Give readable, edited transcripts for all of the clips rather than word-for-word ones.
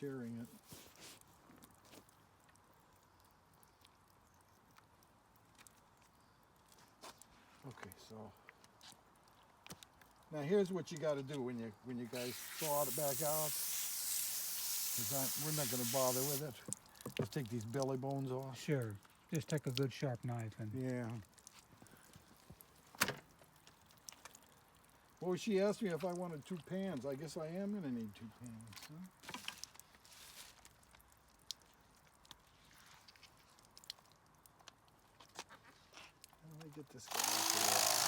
carrying it. Okay, so now here's what you got to do when you guys thaw it back out. We're not going to bother with it. Just take these belly bones off. Sure. Just take a good sharp knife and. Yeah. Well, she asked me if I wanted 2 pans. I guess I am going to need 2 pans. Huh? How do I get this guy off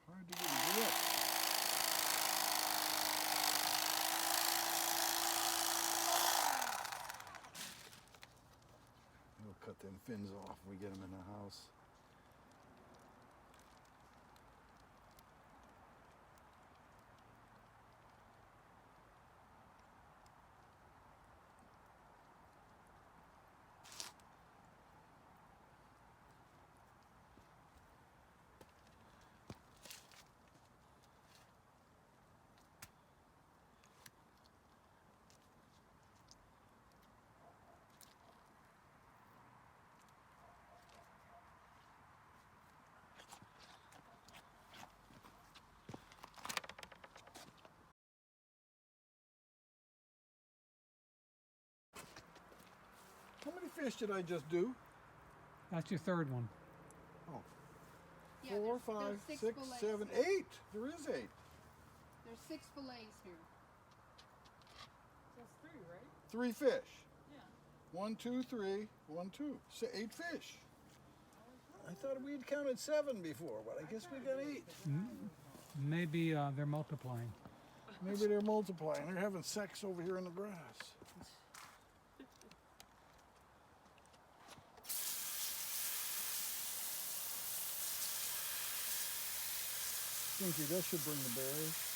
Hard to do it. We'll cut them fins off when we get them in the house. How many fish did I just do? That's your third one. Oh. Yeah, 4, there's 5, six 6, fillets 7, here. 8. There is 8. There's 6 fillets here. That's 3, right? 3 fish. Yeah. 1, 2, 3, 1, 2. 8 fish. I thought we'd counted 7 before, but I guess we got 8. Maybe they're multiplying. Maybe they're multiplying. They're having sex over here in the grass. Stinky, that should bring the berries.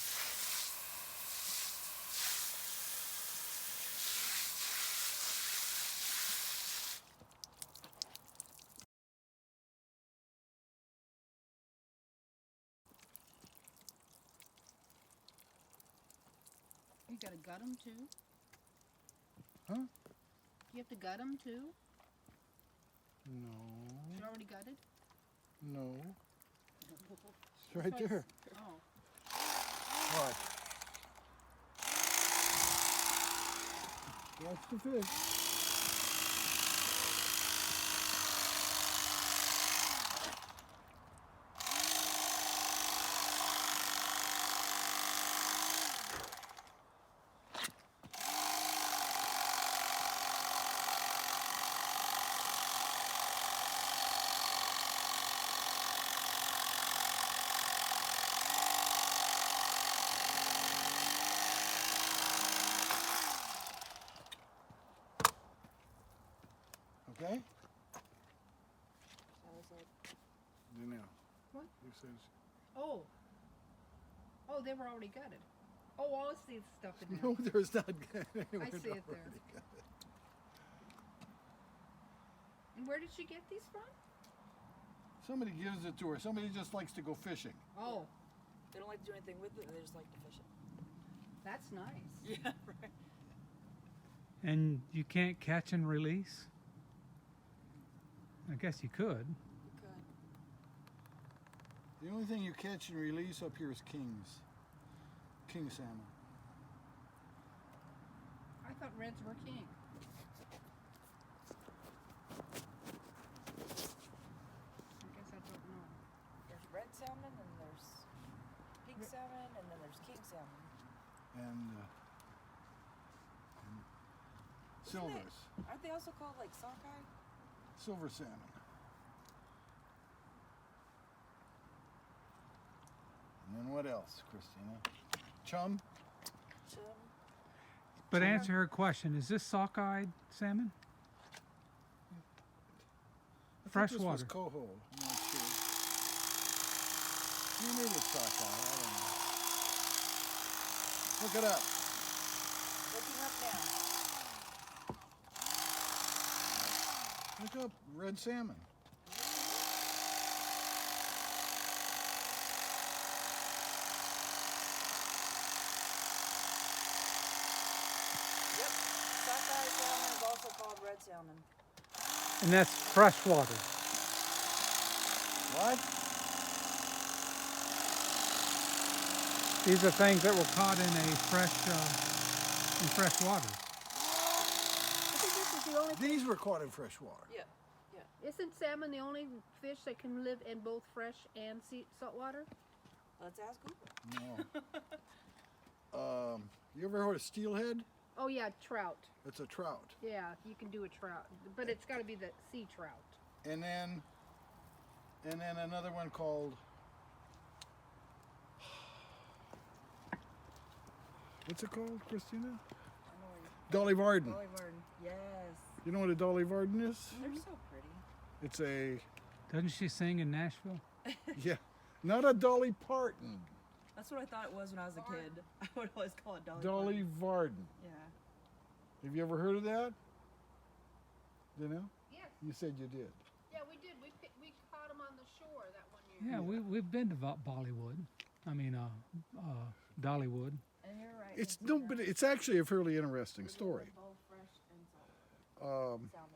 You gotta gut them too? Huh? You have to gut them too? No. It's already gutted? No. It's right there. Oh. Watch. Watch the fish. Okay? Do now. What? You said Oh. Oh, they were already gutted. Oh, I see the stuff in there. no, there's not. I see it there. And where did she get these from? Somebody gives it to her. Somebody just likes to go fishing. Oh, They don't like to do anything with it, they just like to fish it. that's nice. Yeah, right. And you can't catch and release? I guess you could. Good. The only thing you catch and release up here is kings. King salmon. I thought reds were king. I guess I don't know. There's red salmon, and there's pink salmon, and then there's king salmon. And silvers. Aren't they also called like sockeye? Silver salmon. And then what else, Christina? Chum? Chum. But answer her question, is this sockeye salmon? I thought this was Freshwater. coho. I'm not sure. Maybe it's sockeye. I don't know. Look it up. Looking up now. Look up red salmon. Yep. Sockeye salmon is also called red salmon. And that's freshwater. What? These are things that were caught in fresh water. I think this is the only. These were caught in fresh water. Yeah. Isn't salmon the only fish that can live in both fresh and salt water? Let's ask Google. No. You ever heard of steelhead? Oh yeah, trout. It's a trout. Yeah, you can do a trout, but it's got to be the sea trout. And then another one called, what's it called, Christina? Dolly Varden. Dolly Varden. Yes. You know what a Dolly Varden is? They're so pretty. It's a, Doesn't she sing in Nashville? yeah, not a Dolly Parton. That's what I thought it was when I was a kid. I would always call it Dolly. Dolly Varden. Yeah. Have you ever heard of that? You know? Yes. You said you did. Yeah, we did. We caught them on the shore that one year. Yeah, we've been to Bollywood. I mean, Dollywood. And you're right. It's no, but it's actually a fairly interesting story. Both fresh and salt. Salmon.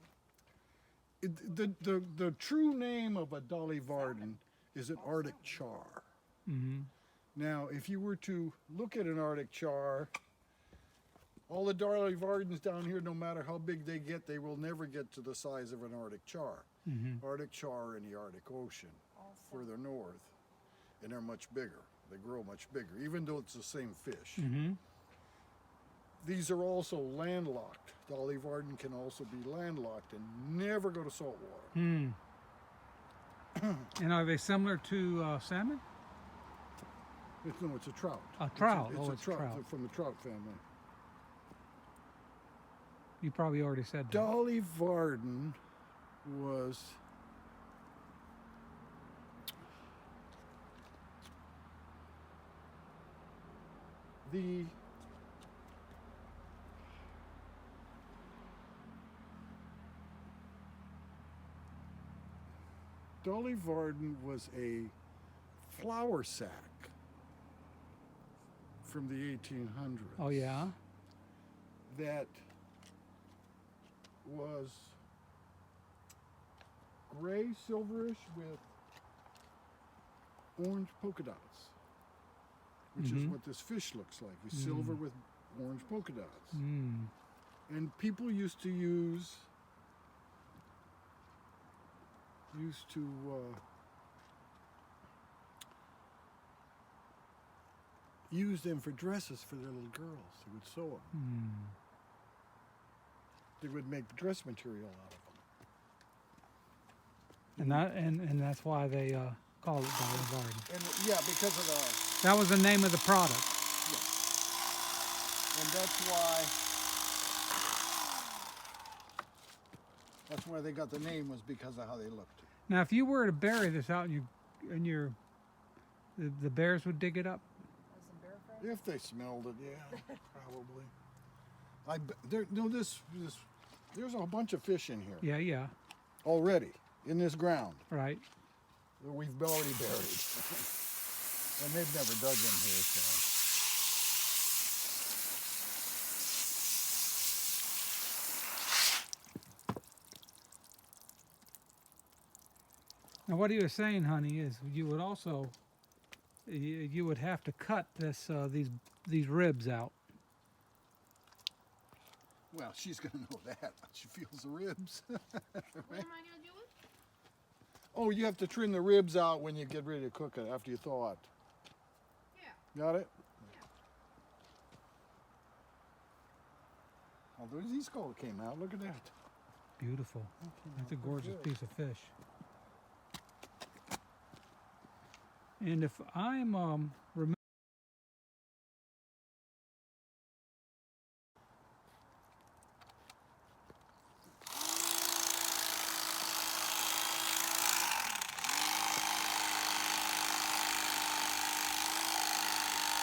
The true name of a Dolly Varden is an Arctic char. Mm-hmm. Now, if you were to look at an Arctic char, all the Dolly Vardens down here, no matter how big they get, they will never get to the size of an Arctic char. Mm-hmm. Arctic char in the Arctic Ocean, further north, and they're much bigger. They grow much bigger, even though it's the same fish. Mm-hmm. These are also landlocked. Dolly Varden can also be landlocked and never go to salt water. Mm. And are they similar to salmon? No, it's a trout. A trout. It's Oh, a it's trout, trout. from the trout family. You probably already said that. Dolly Varden was the Dolly Varden was a flour sack from the 1800s. Oh yeah. That was gray, silverish with orange polka dots, which is Mhm. what this fish looks like. It's silver with orange polka dots. Mm. And people used to use use them for dresses for their little girls. They would sew them. Mm. They would make dress material out of them. And that's why they call it Dolly Varden. And yeah, because of the, That was the name of the product. and that's why they got the name, was because of how they looked. Now, if you were to bury this out the bears would dig it up. With some bear friends? If they smelled it, yeah, probably. There's a bunch of fish in here Yeah, already in this ground right. that we've already buried, and they've never dug in here. So. Now, what he was saying, honey, is you would also you would have to cut these ribs out. Well, she's gonna know that. She feels the ribs. What am I gonna do with? Oh, you have to trim the ribs out when you get ready to cook it after you thaw it. Yeah. Got it? Yeah. Although these all came out. Look at that. Beautiful. That's a gorgeous piece of fish. And if I'm remembering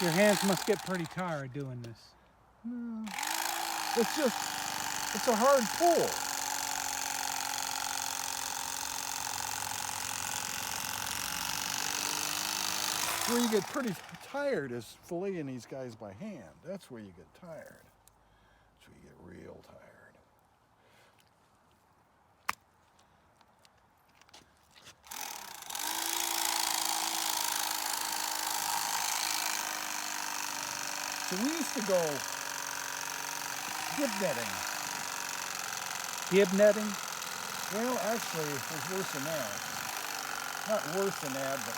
Your hands must get pretty tired doing this. No. It's a hard pull. Where you get pretty tired is filleting these guys by hand. That's where you get tired. That's where you get real tired. So we used to go dip netting. Gib netting? Well, actually, it was worse than that. Not worse than that, but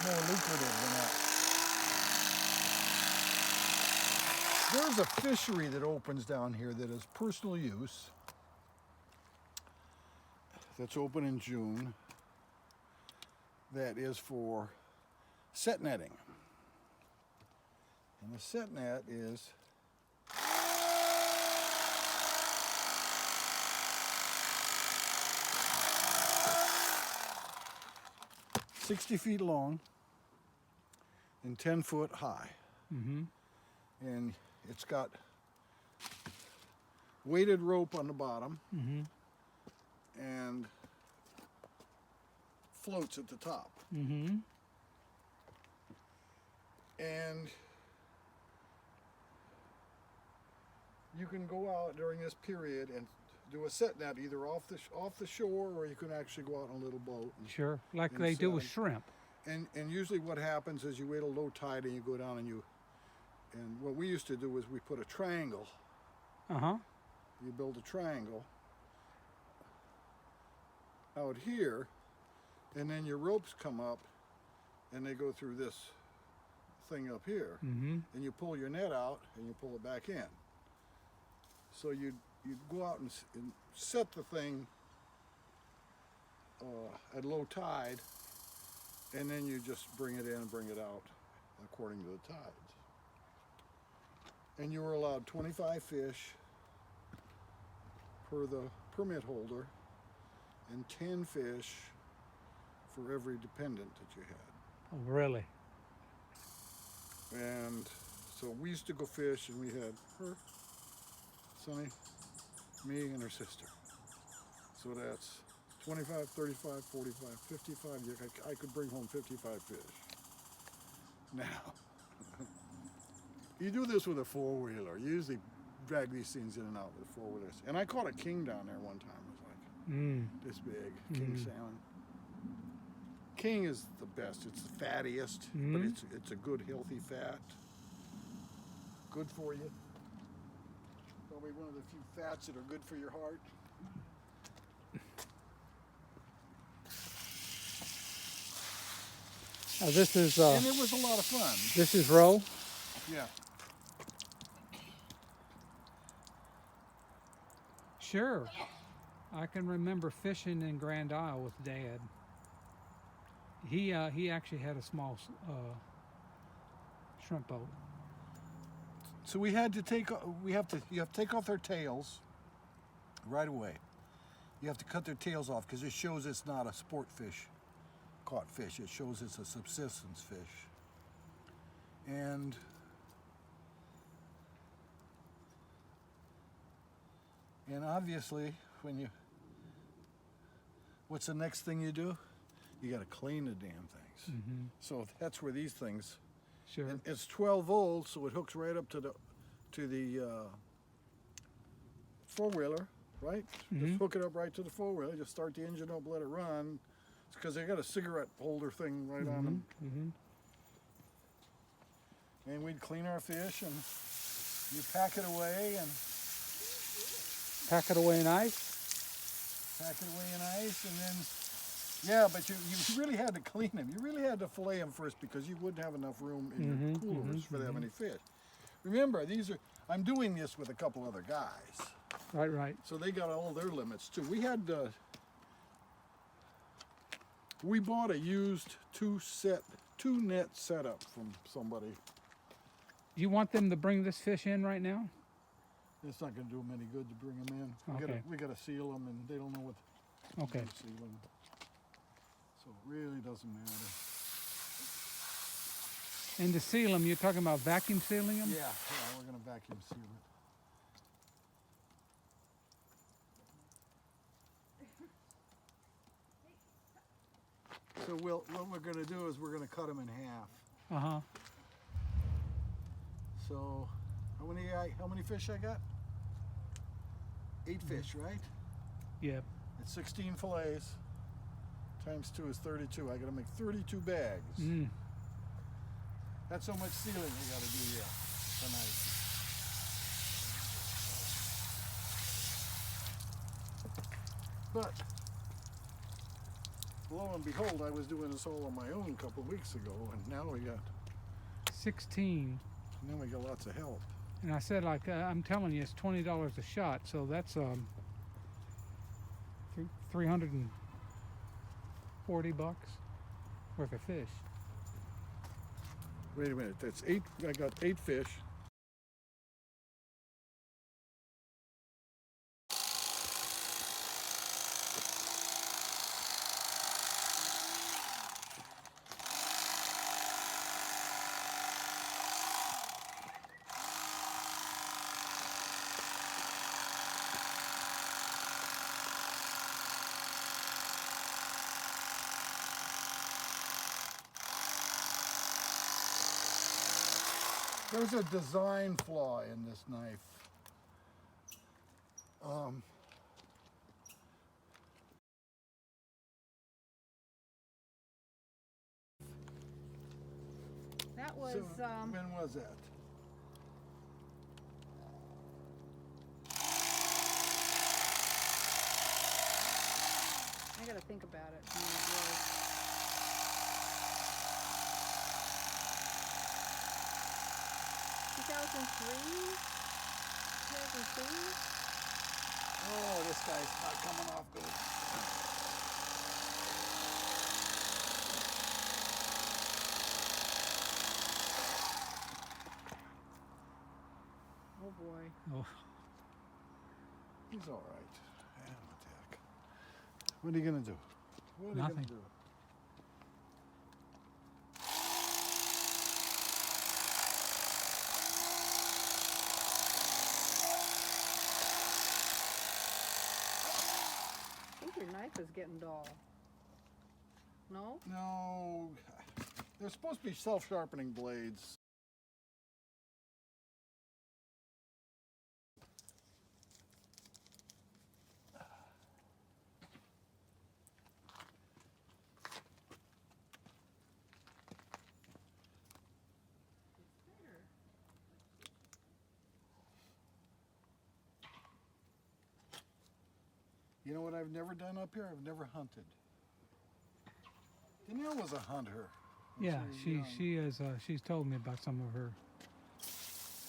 more lucrative than that. There's a fishery that opens down here that is personal use. That's open in June. That is for set netting. And the set net is 60 feet long and 10 foot high. Mm-hmm. And it's got weighted rope on the bottom Mm-hmm. and floats at the top. Mm-hmm. And you can go out during this period and do a set net either off the shore, or you can actually go out on a little boat. Sure, like and they do with set 'em. shrimp. And usually what happens is you wait a low tide and you go down and what we used to do is we put a triangle. Uh-huh. You build a triangle out here, and then your ropes come up and they go through this thing up here. Mm-hmm. And you pull your net out and you pull it back in. So you'd go out and set the thing at low tide, and then you just bring it in and bring it out according to the tides. And you were allowed 25 fish per the permit holder and 10 fish for every dependent that you had. Oh, really? And so we used to go fish, and we had her, Sonny, me, and her sister. So that's 25, 35, 45, 55. I could bring home 55 fish. Now, you do this with a four-wheeler. You usually drag these things in and out with four-wheelers. And I caught a king down there one time. It was like this big, king salmon. King is the best. It's the fattiest, but it's a good, healthy fat. Good for you. Probably one of the few fats that are good for your heart. This is And it was a lot of fun. this is roe. Yeah. Sure. I can remember fishing in Grand Isle with Dad. He actually had a small shrimp boat. So we had to you have to take off their tails right away. You have to cut their tails off because it shows it's not a sport fish, caught fish. It shows it's a subsistence fish. And obviously, what's the next thing you do? You got to clean the damn things. Mm-hmm. So that's where these things. Sure. And it's 12 volts, so it hooks right up to the four-wheeler, right? Just hook it up right to the four-wheeler. Just start the engine up, let it run. It's because they got a cigarette holder thing right on them. And we'd clean our fish, and you pack it away, and Pack it away in ice. pack it away in ice, and then yeah, but you really had to clean them. You really had to fillet them first because you wouldn't have enough room in your coolers for that many fish. Remember, I'm doing this with a couple other guys, Right. so they got all their limits too. We bought a used two net setup from somebody. Do you want them to bring this fish in right now? It's not going to do them any good to bring them in. We got to seal them, and they don't know what. Okay. To seal them. So it really doesn't matter. And to seal them, you're talking about vacuum sealing them? Yeah, we're gonna vacuum seal it. So what we're gonna do is we're gonna cut them in half. Uh-huh. So how many fish I got? 8 fish, right? Yep. It's 16 fillets. Times 2 is 32. I gotta make 32 bags. Mm. That's how much sealing we gotta do yet tonight. But lo and behold, I was doing this all on my own a couple of weeks ago, and now we got 16. lots of help. And I said, like, I'm telling you, it's $20 a shot, so that's 340 bucks worth of fish. Wait a minute, that's 8. I got 8 fish. There's a design flaw in this knife. That was, So, when was that? I gotta think about it. when it was. 2003? 2002? Oh, this guy's not coming off good. Oh boy. Oh, He's all right. Yeah, what the heck? What are you gonna do? What are you Nothing. gonna do? I think your knife is getting dull. No? No, they're supposed to be self-sharpening blades. You know what I've never done up here? I've never hunted. Danielle was a hunter. when yeah, was she young. she is. She's told me about some of her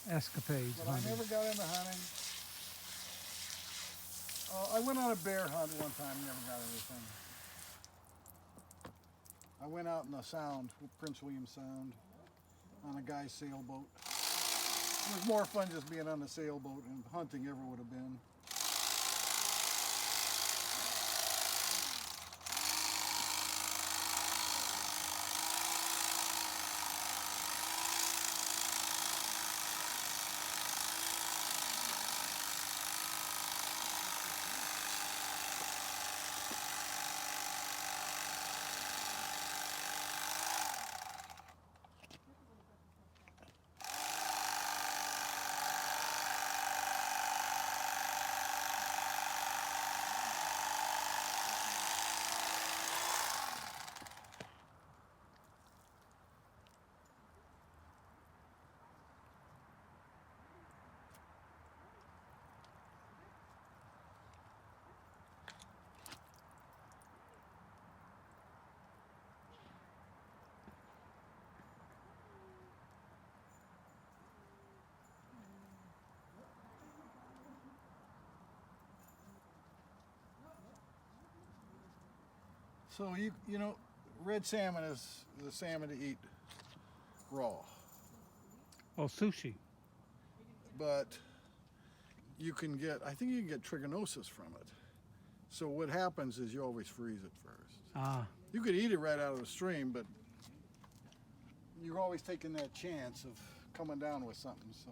escapades. But I hunting. never got into hunting. I went on a bear hunt one time, never got anything. I went out in the Sound, Prince William Sound, on a guy's sailboat. It was more fun just being on the sailboat and hunting ever would have been. So you know, red salmon is the salmon to eat raw, Oh, sushi. but you can get, I think you can get trichinosis from it. So what happens is you always freeze it first. Ah, You could eat it right out of the stream, but you're always taking that chance of coming down with something. So.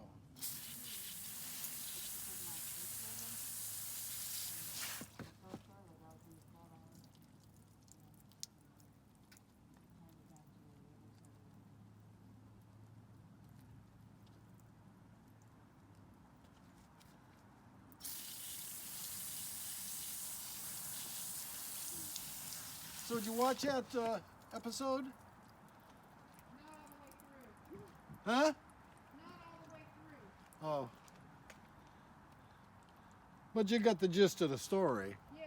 So did you watch that episode? Not all the way through. Huh? Not all the way through. Oh. But you got the gist of the story. Yeah.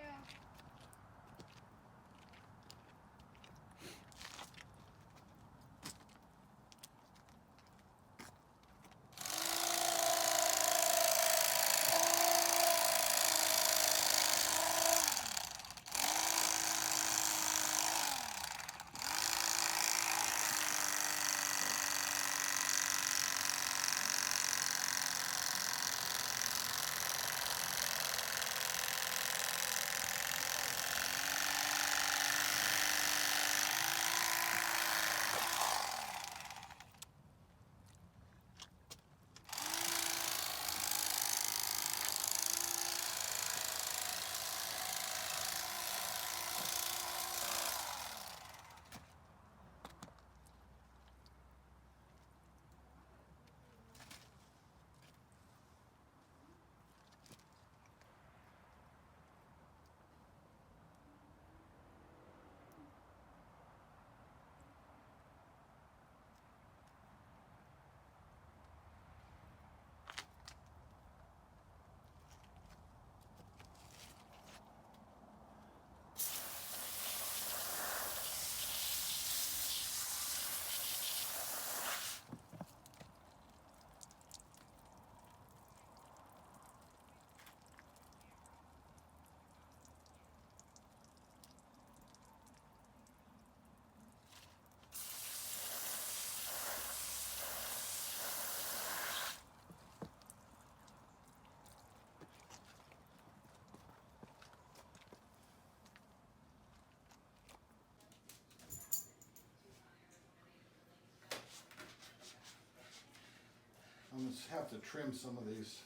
I'm gonna have to trim some of these.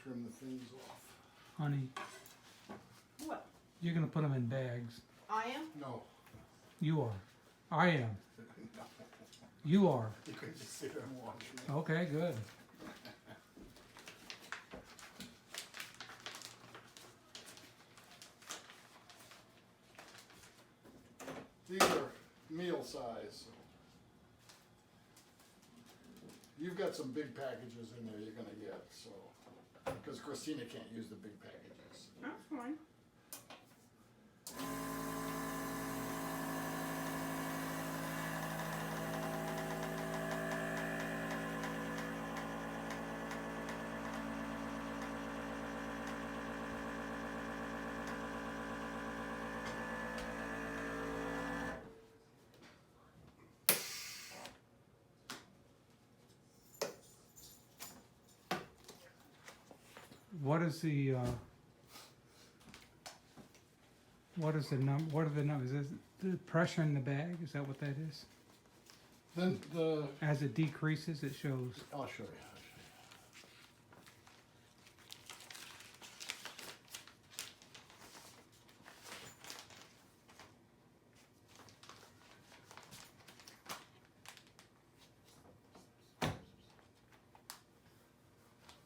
Trim the things off. Honey, What? you're gonna put them in bags. I am? No. You are. I am. You are. You can just sit there and watch me. Okay, good. These are meal size. You've got some big packages in there you're gonna get, so, because Christina can't use the big packages. That's fine. What is the what is the num? What are the numbers? Is it the pressure in the bag? Is that what that is? Then As it decreases, it shows. I'll show you.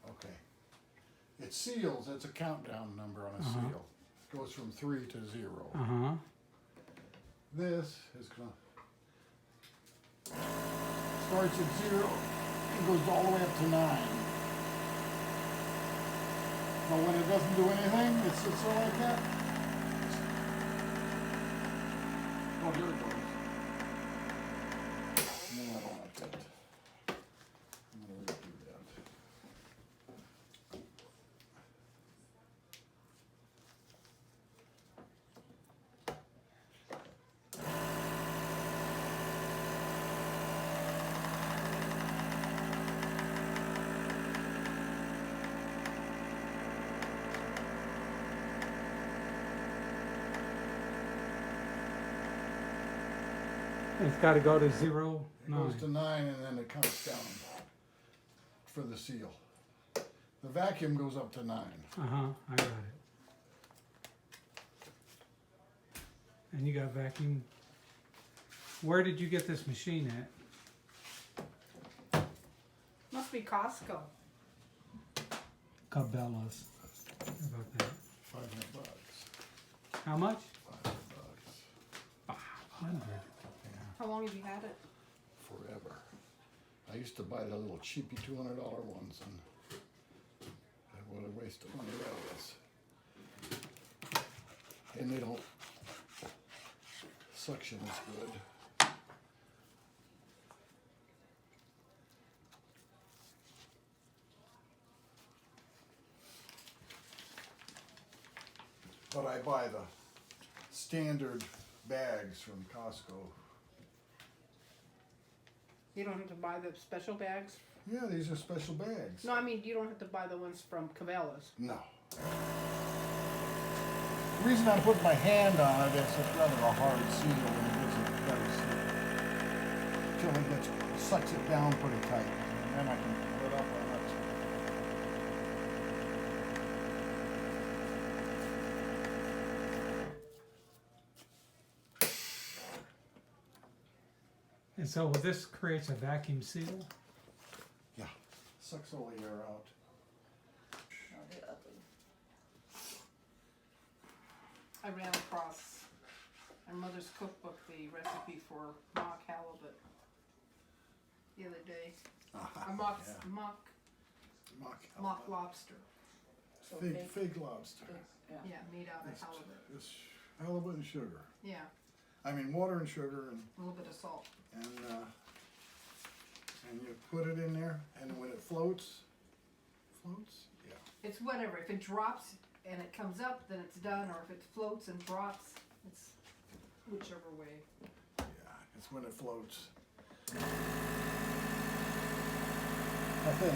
Okay. It seals, it's a countdown number on a seal. Goes from 3 to 0. Uh-huh. This is gonna starts at 0 and goes all the way up to 9. Now when it doesn't do anything, it sits there like that. Oh, here it goes. No, I don't like that. I'm gonna redo that. It's got to go to 0, It goes 9. to 9 and then it comes down for the seal. The vacuum goes up to 9. I got it. And you got vacuum. Where did you get this machine at? Must be Costco. Cabela's. How about that? $500. How much? $500. 500. How long have you had it? Forever. I used to buy the little cheapy $200 ones, and what a waste of money that is. And they don't suction as good. But I buy the standard bags from Costco. You don't have to buy the special bags? Yeah, these are special bags. No, I mean, you don't have to buy the ones from Cabela's. No. The reason I'm putting my hand on it is it's rather a hard seal and it gives it a better seal. Until it gets, sucks it down pretty tight. And then I can put it up on it. And so this creates a vacuum seal? Yeah. Sucks all the air out. I'll do ugly. I ran across my mother's cookbook the recipe for mock halibut the other day. Or mock, Yeah. mock lobster. So Fake lobster. Yeah. Yeah, made out of It's, halibut. it's halibut and sugar. Yeah, I mean water and sugar and a little bit of salt. and you put it in there, and when it floats, yeah. It's whatever. If it drops and it comes up, then it's done. Or if it floats and drops, it's whichever way. Yeah, it's when it floats. I think.